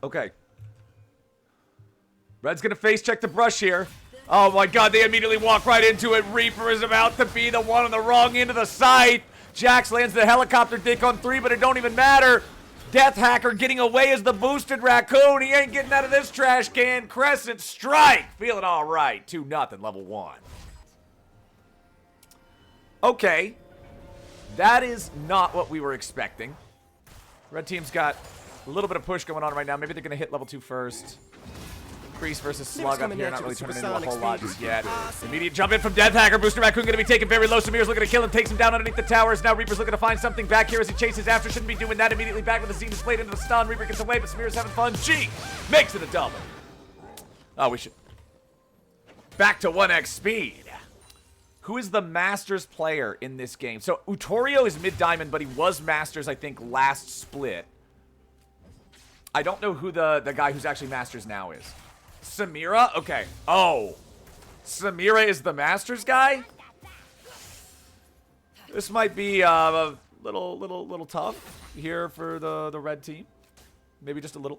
Okay. Red's gonna face check the brush here. Oh my god, they immediately walk right into it. Reaper is about to be the one on the wrong end of the scythe. Jax lands the helicopter dick on 3, but it don't even matter. Death Hacker getting away as the boosted raccoon. He ain't getting out of this trash can. Crescent Strike. Feeling all right. 2-0, level 1. Okay. That is not what we were expecting. Red team's got a little bit of push going on right now. Maybe they're going to hit level 2 first. Priest versus Slug up here, not really turning into a whole lot just yet. Immediate jump in from Death Hacker. Booster Raccoon going to be taken very low. Samir's looking to kill him, takes him down underneath the towers. Now Reaper's looking to find something back here as he chases after. Shouldn't be doing that. Immediately back with the Zenith Blade into the stun. Reaper gets away, but Samir's having fun. G makes it a double. Oh, we should. Back to 1x speed. Who is the Masters player in this game? So Utorio is mid-diamond, but he was Masters, I think, last split. I don't know who the guy who's actually Masters now is. Samira? Okay. Oh. Samira is the Masters guy? This might be a little tough here for the red team. Maybe just a little.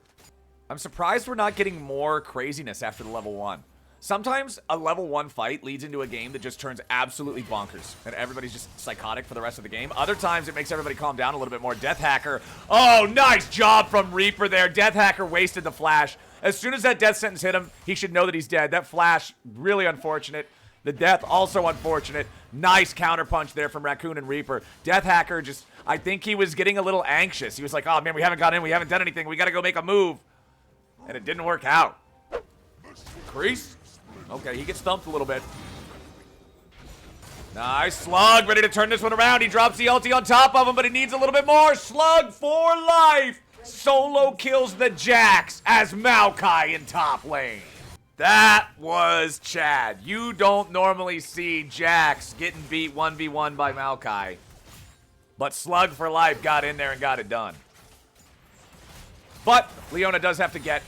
I'm surprised we're not getting more craziness after the level 1. Sometimes a level 1 fight leads into a game that just turns absolutely bonkers and everybody's just psychotic for the rest of the game. Other times it makes everybody calm down a little bit more. Death Hacker. Oh, nice job from Reaper there. Death Hacker wasted the flash. As soon as that death sentence hit him, he should know that he's dead. That flash, really unfortunate. The death, also unfortunate. Nice counterpunch there from Raccoon and Reaper. Death Hacker just, I think he was getting a little anxious. He was like, oh man, we haven't got in, we haven't done anything. We got to go make a move. And it didn't work out. Crease. Okay, he gets thumped a little bit. Nice. Slug, ready to turn this one around. He drops the ulti on top of him, but he needs a little bit more. Slug for life. Solo kills the Jax as Maokai in top lane. That was Chad. You don't normally see Jax getting beat 1v1 by Maokai. But Slug for life got in there and got it done. But Leona does have to get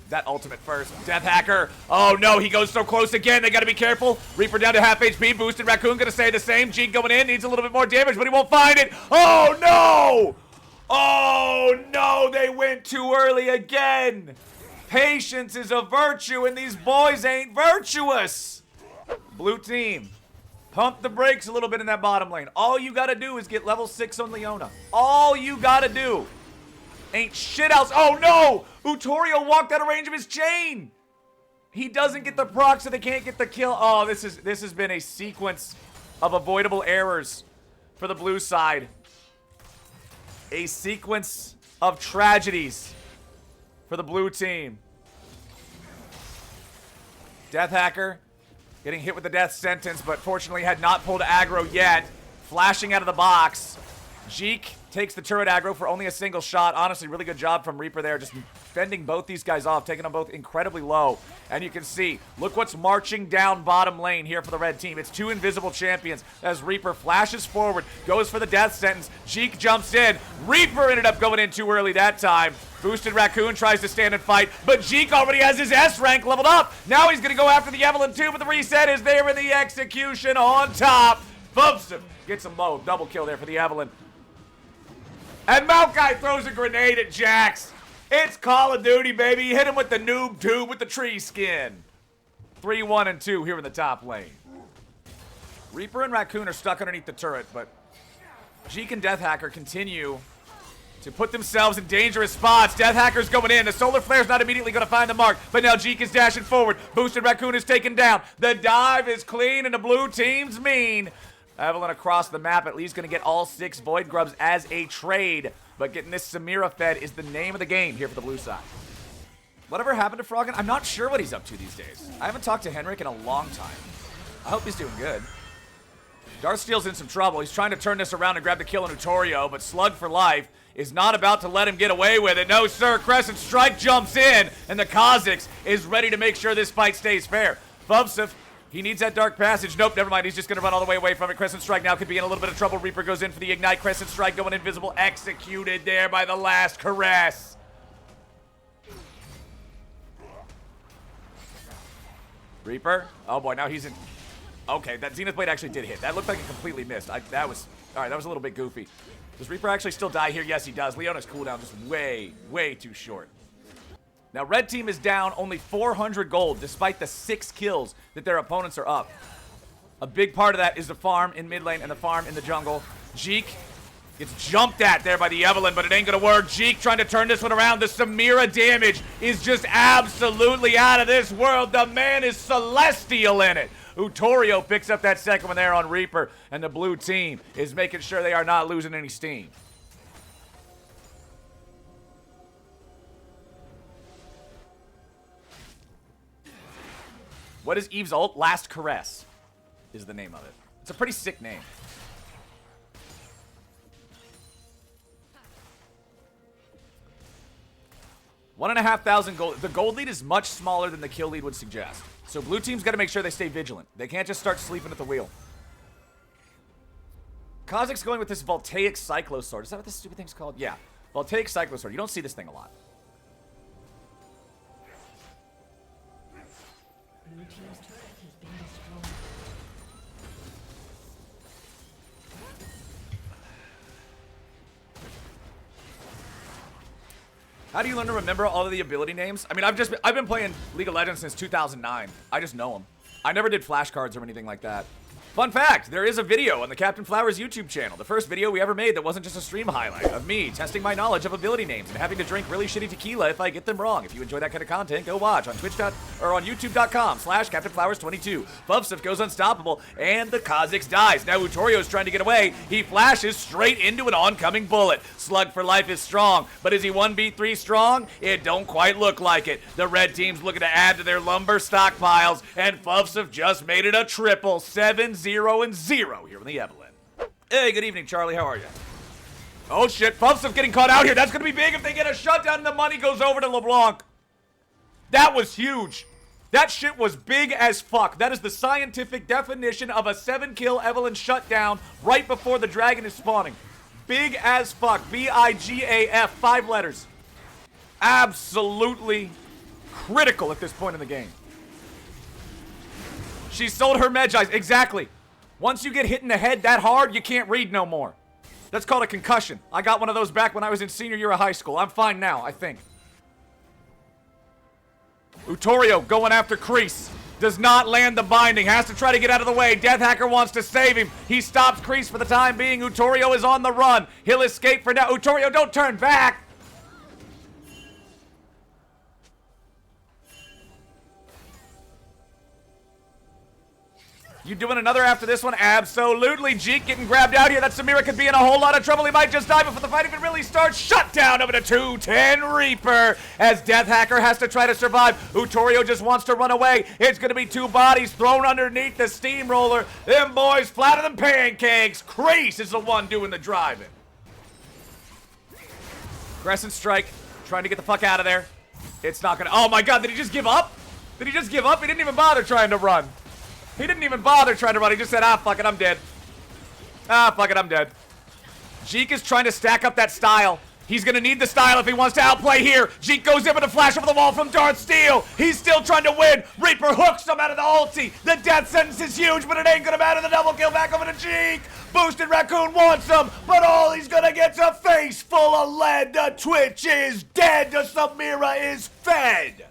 that ultimate first. Death Hacker. Oh no, he goes so close again. They gotta be careful. Reaper down to half HP. Boosted Raccoon gonna stay the same. Jean going in. Needs a little bit more damage, but he won't find it. Oh no! Oh no, they went too early again. Patience is a virtue and these boys ain't virtuous. Blue team, pump the brakes a little bit in that bottom lane. All you gotta do is get level 6 on Leona. All you gotta do. Ain't shit else. Oh no! Utorio walked out of range of his chain. He doesn't get the proc, so they can't get the kill. Oh, this has been a sequence of avoidable errors for the blue side. A sequence of tragedies for the blue team. Death Hacker getting hit with the death sentence, but fortunately had not pulled aggro yet. Flashing out of the box. Jeek takes the turret aggro for only a single shot. Honestly, really good job from Reaper there, just fending both these guys off, taking them both incredibly low. And you can see, look what's marching down bottom lane here for the red team. It's 2 invisible champions as Reaper flashes forward, goes for the death sentence. Jeek jumps in. Reaper ended up going in too early that time. Boosted Raccoon tries to stand and fight, but Jeek already has his S rank leveled up. Now he's going to go after the Evelyn too, but the reset is there in the execution on top. Bumps him. Gets him low. Double kill there for the Evelyn. And Maokai throws a grenade at Jax. It's Call of Duty, baby. Hit him with the noob tube with the tree skin. 3-1 and 2 here in the top lane. Reaper and Raccoon are stuck underneath the turret, but Jeek and Death Hacker continue to put themselves in dangerous spots. Death Hacker's going in. The Solar Flare's not immediately going to find the mark, but now Jeek is dashing forward. Boosted Raccoon is taken down. The dive is clean, and the blue team's mean. Evelyn across the map, at least going to get all 6 Void Grubs as a trade. But getting this Samira fed is the name of the game here for the blue side. Whatever happened to Froggen? I'm not sure what he's up to these days. I haven't talked to Henrik in a long time. I hope he's doing good. Darksteel's in some trouble. He's trying to turn this around and grab the kill on Utorio, but Slug for life is not about to let him get away with it. No, sir. Crescent Strike jumps in, and the Kha'Zix is ready to make sure this fight stays fair. Bubsif, he needs that dark passage. Nope, never mind. He's just going to run all the way away from it. Crescent Strike now could be in a little bit of trouble. Reaper goes in for the Ignite. Crescent Strike going invisible. Executed there by the last caress. Reaper. Oh, boy. Now he's in. Okay, that Zenith Blade actually did hit. That looked like it completely missed. That was... All right, that was a little bit goofy. Does Reaper actually still die here? Yes, he does. Leona's cooldown just way, way too short. Now, red team is down only 400 gold, despite the 6 kills that their opponents are up. A big part of that is the farm in mid lane and the farm in the jungle. Jeek gets jumped at there by the Evelyn, but it ain't gonna work. Jeek trying to turn this one around. The Samira damage is just absolutely out of this world. The man is celestial in it. Utorio picks up that second one there on Reaper, and the blue team is making sure they are not losing any steam. What is Eve's ult? Last Caress is the name of it. It's a pretty sick name. $1,500 gold. The gold lead is much smaller than the kill lead would suggest. So blue team's got to make sure they stay vigilant. They can't just start sleeping at the wheel. Kozik's going with this Voltaic Cyclosword. Is that what this stupid thing's called? Yeah. Voltaic Cyclosword. You don't see this thing a lot. Blue team's turret has been destroyed. How do you learn to remember all of the ability names? I mean, I've been playing League of Legends since 2009. I just know them. I never did flashcards or anything like that. Fun fact, there is a video on the CaptainFlowers YouTube channel. The first video we ever made that wasn't just a stream highlight of me testing my knowledge of ability names and having to drink really shitty tequila if I get them wrong. If you enjoy that kind of content, go watch on youtube.com/CaptainFlowers22. Fuvsif goes unstoppable and the Kha'Zix dies. Now Utorio's trying to get away. He flashes straight into an oncoming bullet. Slug for life is strong, but is he 1v3 strong? It don't quite look like it. The red team's looking to add to their lumber stockpiles, and Fuvsif just made it a triple 7-0 and 0 here in the Evelyn. Hey, good evening, Charlie. How are you? Oh, shit. Fuvsif getting caught out here. That's going to be big if they get a shutdown and the money goes over to LeBlanc. That was huge. That shit was big as fuck. That is the scientific definition of a 7-kill Evelyn shutdown right before the dragon is spawning. Big as fuck. B-I-G-A-F. 5 letters. Absolutely critical at this point in the game. She sold her Medjais. Exactly. Once you get hit in the head that hard, you can't read no more. That's called a concussion. I got one of those back when I was in senior year of high school. I'm fine now, I think. Utorio going after Kreese. Does not land the binding. Has to try to get out of the way. Deathhacker wants to save him. He stops Kreese for the time being. Utorio is on the run. He'll escape for now. Utorio, don't turn back. You doing another after this one? Absolutely. Jeek getting grabbed out here. That Samira could be in a whole lot of trouble. He might just die before the fight even really starts. Shutdown over to 210 Reaper as Deathhacker has to try to survive. Utorio just wants to run away. It's going to be 2 bodies thrown underneath the steamroller. Them boys flatter than pancakes. Kreese is the one doing the driving. Crescent Strike trying to get the fuck out of there. It's not going to... Oh my god, did he just give up? Did he just give up? He didn't even bother trying to run. He didn't even bother trying to run. He just said, ah, fuck it, I'm dead. Ah, fuck it, I'm dead. Jeek is trying to stack up that style. He's going to need the style if he wants to outplay here. Jeek goes in with a flash over the wall from Darth Steel. He's still trying to win. Reaper hooks him out of the ulti. The death sentence is huge, but it ain't going to matter. The double kill back over to Jeek. Boosted Raccoon wants him, but all he's going to get's a face full of lead. The Twitch is dead. The Samira is fed.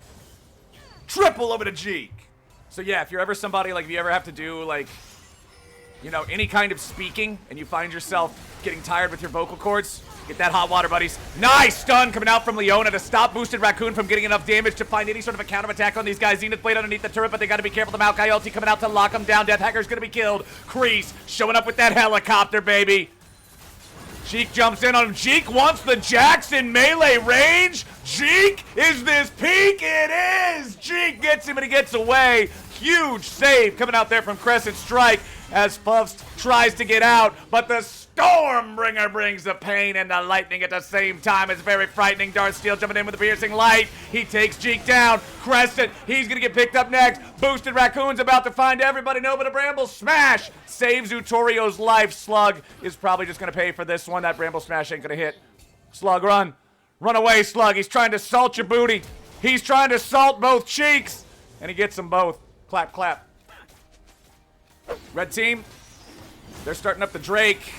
Triple over to Jeek. So yeah, if you're ever somebody, like, if you ever have to do, like, you know, any kind of speaking, and you find yourself getting tired with your vocal cords, get that hot water, buddies. Nice stun coming out from Leona to stop Boosted Raccoon from getting enough damage to find any sort of a counterattack on these guys. Zenith Blade underneath the turret, but they gotta be careful. The Maokai ulti coming out to lock them down. Deathhacker's gonna be killed. Kreese showing up with that helicopter, baby. Jeek jumps in on him. Jeek wants the Jax in melee range. Jeek, is this peak? It is. Jeek gets him and he gets away. Huge save coming out there from Crescent Strike as Puffs tries to get out, but the Stormbringer brings the pain and the lightning at the same time. It's very frightening. Darth Steel jumping in with the piercing light. He takes Jeek down. Crescent, he's going to get picked up next. Boosted Raccoon's about to find everybody. No, but a Bramble Smash saves Utorio's life. Slug is probably just going to pay for this one. That Bramble Smash ain't going to hit. Slug, run. Run away, Slug. He's trying to salt your booty. He's trying to salt both cheeks. And he gets them both. Clap, clap. Red team, they're starting up the Drake.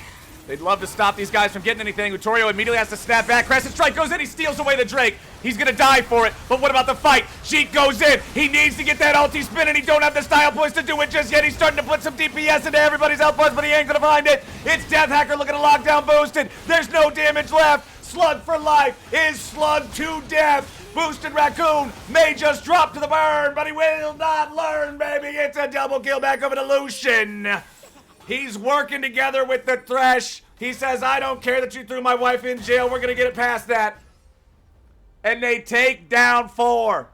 They'd love to stop these guys from getting anything. Utorio immediately has to snap back. Crescent Strike goes in. He steals away the Drake. He's going to die for it. But what about the fight? Jeek goes in. He needs to get that ulti spin, and he don't have the style points to do it just yet. He's starting to put some DPS into everybody's outputs, but he ain't going to find it. It's Death Hacker looking to lock down Boosted. There's no damage left. Slug for life is Slug to death. Boosted Raccoon may just drop to the burn, but he will not learn, baby. It's a double kill back over to Lucian. He's working together with the Thresh. He says, I don't care that you threw my wife in jail. We're going to get it past that. And they take down 4.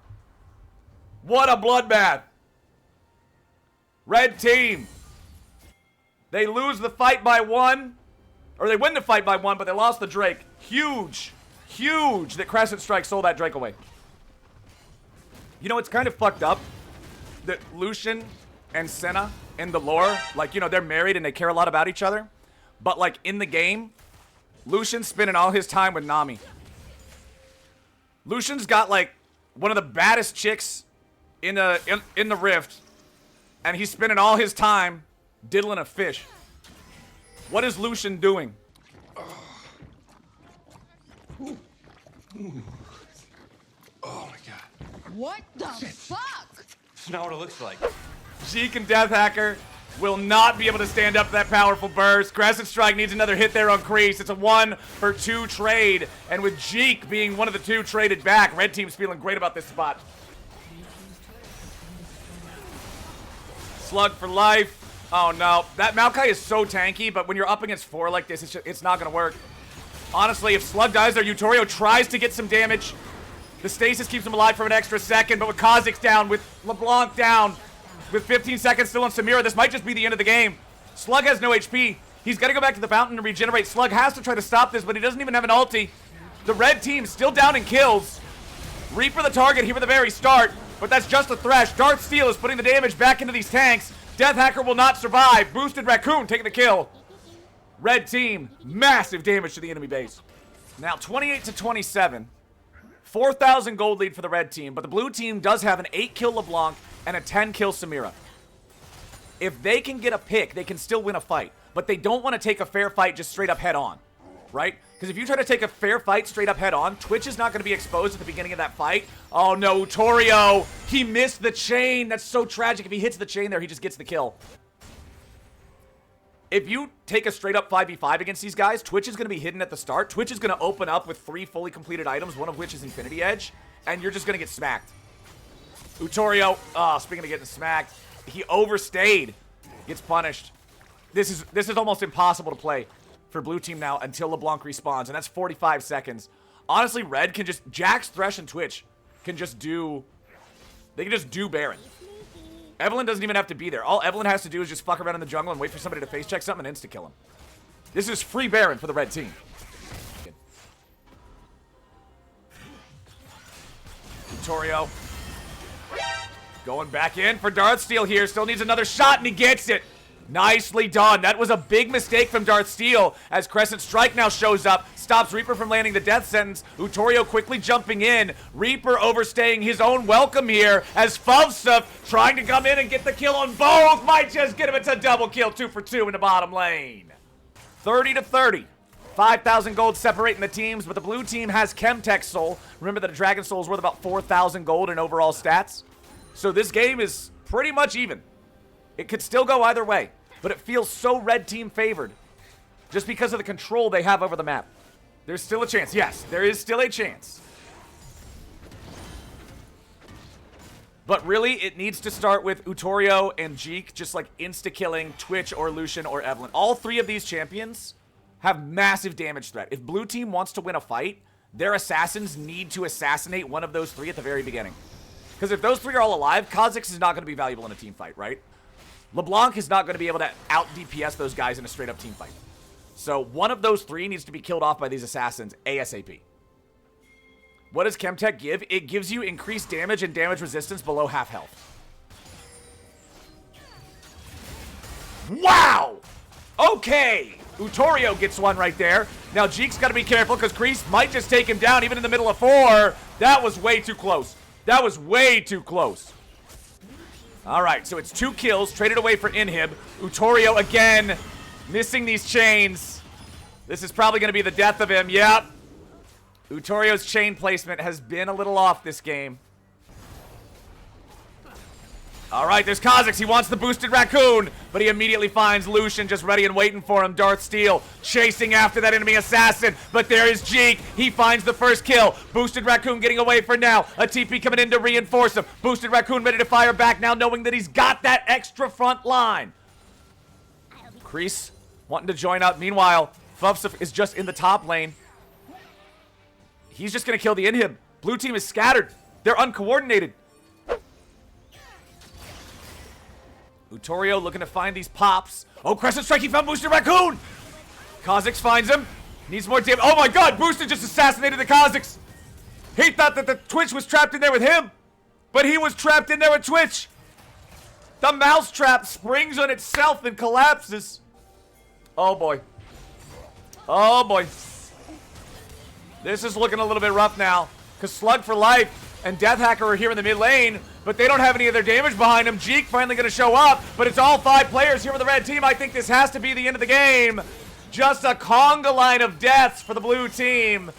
What a bloodbath. Red team. They lose the fight by 1. Or they win the fight by 1, but they lost the Drake. Huge. Huge that Crescent Strike sold that Drake away. You know, it's kind of fucked up that Lucian and Senna in the lore, like, you know, they're married and they care a lot about each other. But, like, in the game, Lucian's spending all his time with Nami. Lucian's got, like, one of the baddest chicks in the Rift, and he's spending all his time diddling a fish. What is Lucian doing? Oh my god. What the fuck? It's not what it looks like. Jeek and Death Hacker will not be able to stand up to that powerful burst. Crescent Strike needs another hit there on Kreese. It's a 1-for-2 trade. And with Jeek being one of the 2 traded back, Red Team's feeling great about this spot. Slug for life. Oh no, that Maokai is so tanky, but when you're up against 4 like this, it's not gonna work. Honestly, if Slug dies there, Utorio tries to get some damage. The stasis keeps him alive for an extra second, but with Kha'Zix down, with LeBlanc down, with 15 seconds still on Samira, this might just be the end of the game. Slug has no HP. He's got to go back to the fountain and regenerate. Slug has to try to stop this, but he doesn't even have an ulti. The red team still down in kills. Reaper the target here at the very start, but that's just a Thresh. Darth Steel is putting the damage back into these tanks. Death Hacker will not survive. Boosted Raccoon taking the kill. Red team, massive damage to the enemy base. Now 28-27. 4,000 gold lead for the red team, but the blue team does have an 8-kill LeBlanc and a 10-kill Samira. If they can get a pick, they can still win a fight, but they don't want to take a fair fight just straight up head on, right? Because if you try to take a fair fight straight up head on, Twitch is not going to be exposed at the beginning of that fight. Oh no, Utorio, he missed the chain. That's so tragic. If he hits the chain there, he just gets the kill. If you take a straight up 5v5 against these guys, Twitch is going to be hidden at the start. Twitch is going to open up with 3 fully completed items, one of which is Infinity Edge, and you're just going to get smacked. Utorio, speaking of getting smacked, he overstayed, gets punished. This is almost impossible to play for blue team now until LeBlanc respawns, and that's 45 seconds. Honestly, red can just, Jax, Thresh, and Twitch can just do, they can just do Baron. Evelyn doesn't even have to be there. All Evelyn has to do is just fuck around in the jungle and wait for somebody to face check something and insta-kill him. This is free Baron for the red team. Utorio. Going back in for Darthsteel here. Still needs another shot and he gets it. Nicely done. That was a big mistake from Darthsteel as Crescent Strike now shows up. Stops Reaper from landing the death sentence. Utorio quickly jumping in. Reaper overstaying his own welcome here as Fuvsuf trying to come in and get the kill on both. Might just get him. It's a double kill. 2 for 2 in the bottom lane. 30-30. 5,000 gold separating the teams, but the blue team has Chemtech Soul. Remember that a Dragon Soul is worth about 4,000 gold in overall stats. So this game is pretty much even. It could still go either way, but it feels so red team favored just because of the control they have over the map. There's still a chance. Yes, there is still a chance. But really, it needs to start with Utorio and Jeek just like insta-killing Twitch or Lucian or Evelyn. All 3 of these champions have massive damage threat. If blue team wants to win a fight, their assassins need to assassinate one of those 3 at the very beginning. Because if those 3 are all alive, Kha'Zix is not going to be valuable in a team fight, right? LeBlanc is not going to be able to out-DPS those guys in a straight-up team fight. So one of those 3 needs to be killed off by these assassins ASAP. What does Chemtech give? It gives you increased damage and damage resistance below half health. Wow! Okay! Utorio gets one right there. Now Jeek's got to be careful because Kreese might just take him down even in the middle of 4. That was way too close. That was way too close. Alright, so it's 2 kills, traded away for Inhib. Utorio again, missing these chains. This is probably going to be the death of him. Yep. Utorio's chain placement has been a little off this game. All right, there's Kha'Zix. He wants the boosted raccoon, but he immediately finds Lucian just ready and waiting for him. Darth Steel chasing after that enemy assassin, but there is Jeek. He finds the first kill. Boosted raccoon getting away for now. A TP coming in to reinforce him. Boosted raccoon ready to fire back now, knowing that he's got that extra front line. Kreese wanting to join up. Meanwhile, Fufsif is just in the top lane. He's just going to kill the inhib. Blue team is scattered. They're uncoordinated. Utorio looking to find these pops. Oh, Crescent Strike, he found Boosted Raccoon! Kha'Zix finds him. Needs more damage. Oh my god, Boosted just assassinated the Kha'Zix! He thought that the Twitch was trapped in there with him, but he was trapped in there with Twitch. The mousetrap springs on itself and collapses. Oh boy. Oh boy. This is looking a little bit rough now, because Slug for Life and Death Hacker are here in the mid lane, but they don't have any of their damage behind them. Jeek finally going to show up, but it's all 5 players here with the red team. I think this has to be the end of the game. Just a conga line of deaths for the blue team.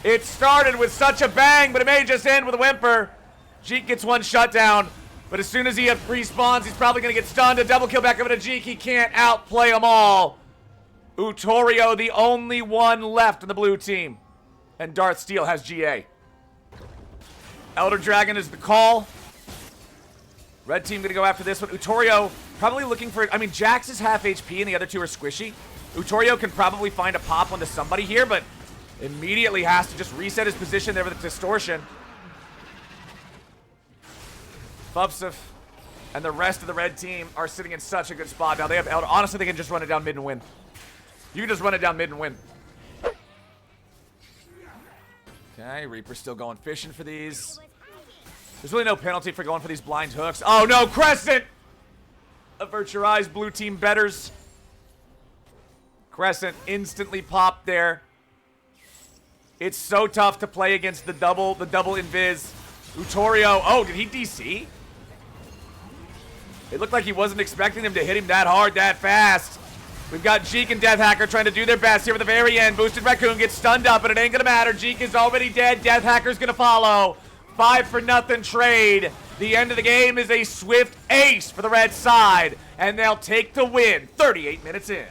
It started with such a bang, but it may just end with a whimper. Jeek gets one shutdown, but as soon as he respawns, he's probably going to get stunned. A double kill back over to Jeek. He can't outplay them all. Utorio, the only one left in the blue team. And Darth Steel has GA. Elder Dragon is the call. Red team gonna go after this one. Utorio probably looking for, I mean, Jax is half HP and the other two are squishy. Utorio can probably find a pop onto somebody here, but immediately has to just reset his position there with the distortion. Fufsif and the rest of the red team are sitting in such a good spot now. They have Elder. Honestly, they can just run it down mid and win. You can just run it down mid and win. Okay, Reaper's still going fishing for these. There's really no penalty for going for these blind hooks. Oh no, Crescent! Avert your eyes, blue team betters. Crescent instantly popped there. It's so tough to play against the double invis. Utorio, oh, did he DC? It looked like he wasn't expecting him to hit him that hard, that fast. We've got Jeek and Death Hacker trying to do their best here at the very end. Boosted Raccoon gets stunned up, but it ain't gonna matter. Jeek is already dead. Death Hacker's gonna follow. 5-for-0 trade. The end of the game is a swift ace for the red side, and they'll take the win 38 minutes in.